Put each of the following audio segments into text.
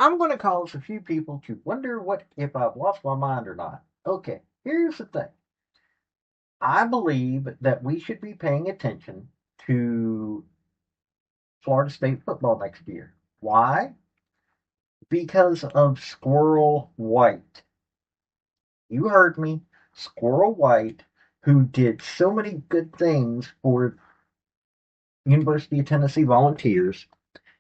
I'm going to cause a few people to wonder what if I've lost my mind or not. Okay, here's the thing. I believe that we should be paying attention to Florida State football next year. Why? Because of Squirrel White. You heard me. Squirrel White, who did so many good things for University of Tennessee Volunteers,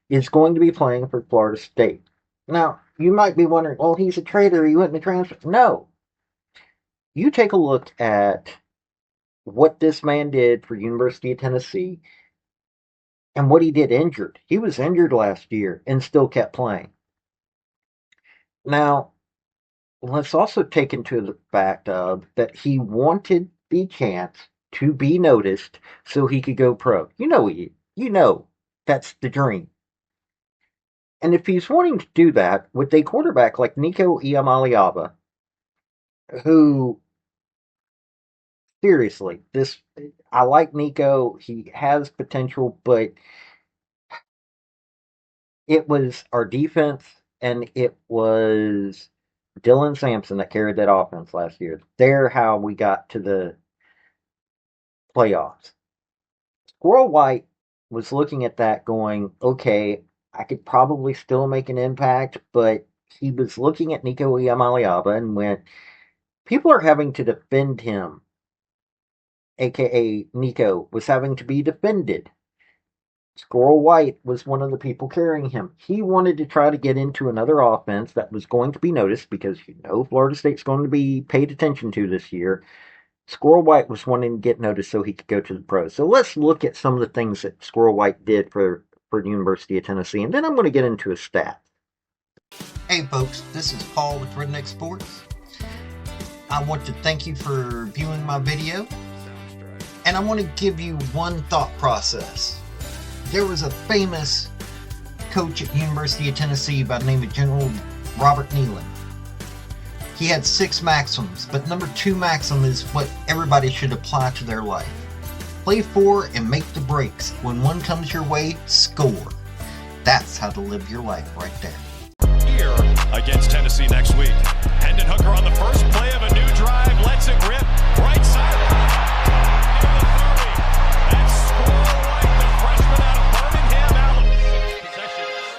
is going to be playing for Florida State. Now, you might be wondering, well, he's a traitor. He went to transfer. No. You take a look at what this man did for University of Tennessee and what he did injured. He was injured last year and still kept playing. Now, let's also take into the fact of that he wanted the chance to be noticed so he could go pro. You know that's the dream. And if he's wanting to do that with a quarterback like Nico Iamaleava, who seriously, I like Nico. He has potential, but it was our defense and it was Dylan Sampson that carried that offense last year. They're how we got to the playoffs. Squirrel White was looking at that going, okay, I could probably still make an impact, but he was looking at Nico Iamaleava and went, people are having to defend him. AKA Nico was having to be defended. Squirrel White was one of the people carrying him. He wanted to try to get into another offense that was going to be noticed because Florida State's going to be paid attention to this year. Squirrel White was wanting to get noticed so he could go to the pros. So let's look at some of the things that Squirrel White did for the University of Tennessee, and then I'm going to get into his stats. Hey folks, this is Paul with Redneck Sports. I want to thank you for viewing my video, and I want to give you one thought process. There was a famous coach at University of Tennessee by the name of General Robert Nealon. He had 6 maxims, but number 2 maxim is what everybody should apply to their life. Play for and make the breaks. When one comes your way, score. That's how to live your life right there. Here against Tennessee next week. Hendon Hooker on the first play of a new drive. Lets it rip. Right side. That's Squirrel White, the freshman out of Birmingham, Alabama. Possessions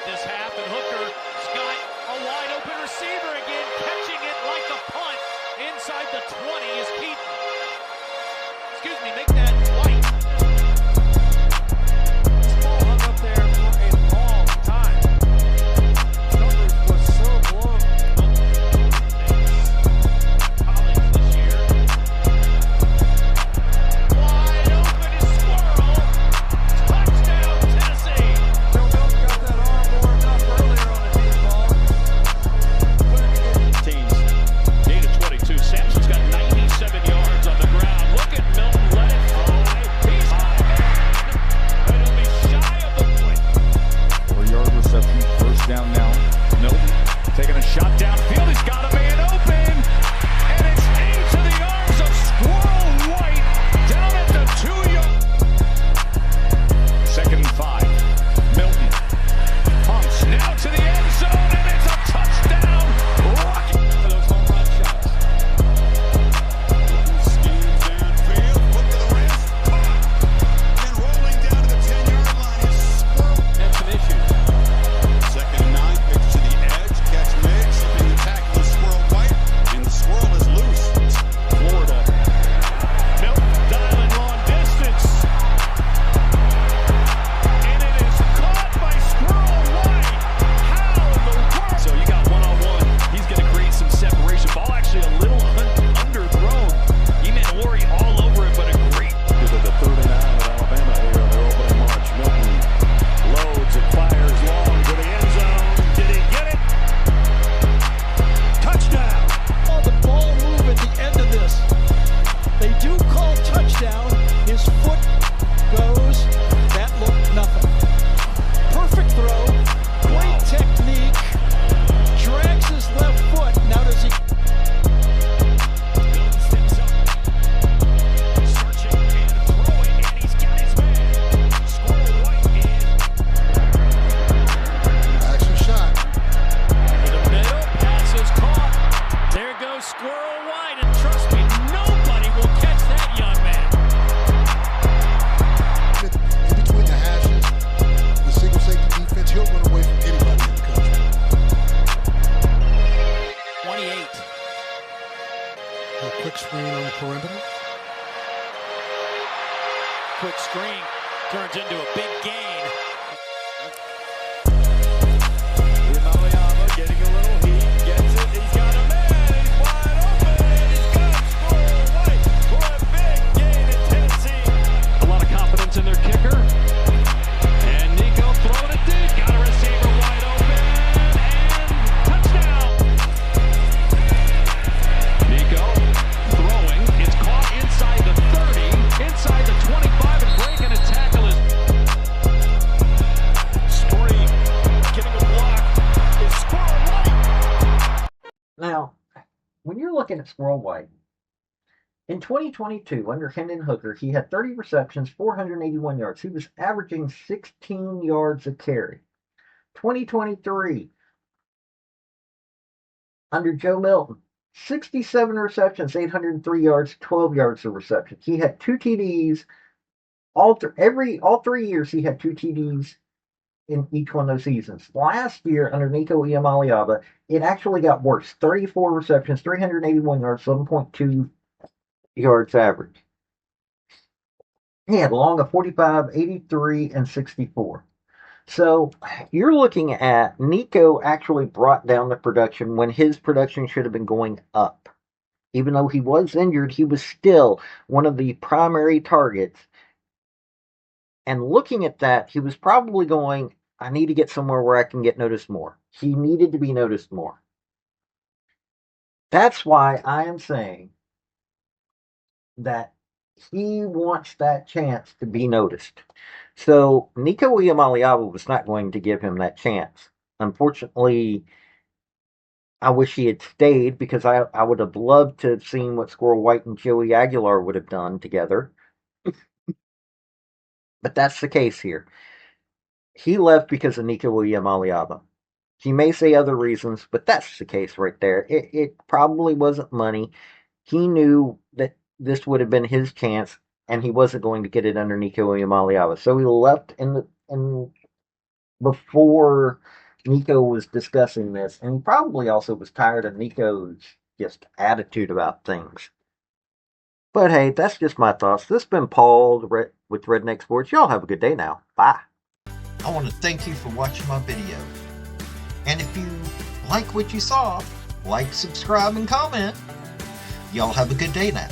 this half, and Hooker's got a wide open receiver again, catching it like a punt inside the 20 is Keaton. Excuse me, make that White. This ball hung up there for a long time. Numbers was so long. College this year. Wide open is Squirrel. Touchdown, Tennessee. Joe Milton got that arm warmed up earlier on the deep ball. Put it in. Teams. Gain of 22. Sampson's got 97 yards on the ground. Look at Milton. Let it fly. He's high. But he'll be shy of the point. 4-yard reception. First down now. Milton taking a shot downfield. He's got a man open. And it's into the arms of Squirrel White. Down at the 2-yard. 2nd and 5. Milton pumps now to the end zone. And it's a touchdown. Rocket for those home run shots. Schemes downfield. Put to the wrist. And rolling down to the 10-yard line is Squirrel. Had some issues. 2nd and 9. Pitch to the edge. Catch made. Slipping the tackle is Squirrel White. looking at Squirrel White. In 2022, under Hendon Hooker, he had 30 receptions, 481 yards. He was averaging 16 yards a carry. 2023, under Joe Milton, 67 receptions, 803 yards, 12 yards of reception. He had 2 TDs. All 3 years he had 2 TDs in each one of those seasons. Last year, under Nico Iamaleava, it actually got worse. 34 receptions, 381 yards, 7.2 yards average. He had long of 45, 83, and 64. So you're looking at Nico actually brought down the production when his production should have been going up. Even though he was injured, he was still one of the primary targets. And looking at that, he was probably going, I need to get somewhere where I can get noticed more. He needed to be noticed more. That's why I am saying that he wants that chance to be noticed. So Nico Iamaleava was not going to give him that chance. Unfortunately, I wish he had stayed because I would have loved to have seen what Squirrel White and Joey Aguilar would have done together. But that's the case here. He left because of Nico Iamaleava. He may say other reasons, but that's the case right there. It probably wasn't money. He knew that this would have been his chance, and he wasn't going to get it under Nico Iamaleava. So he left in before Nico was discussing this, and he probably also was tired of Nico's just attitude about things. But hey, that's just my thoughts. This has been Paul with Redneck Sports. Y'all have a good day now. Bye. I want to thank you for watching my video. And if you like what you saw, like, subscribe, and comment. Y'all have a good day now.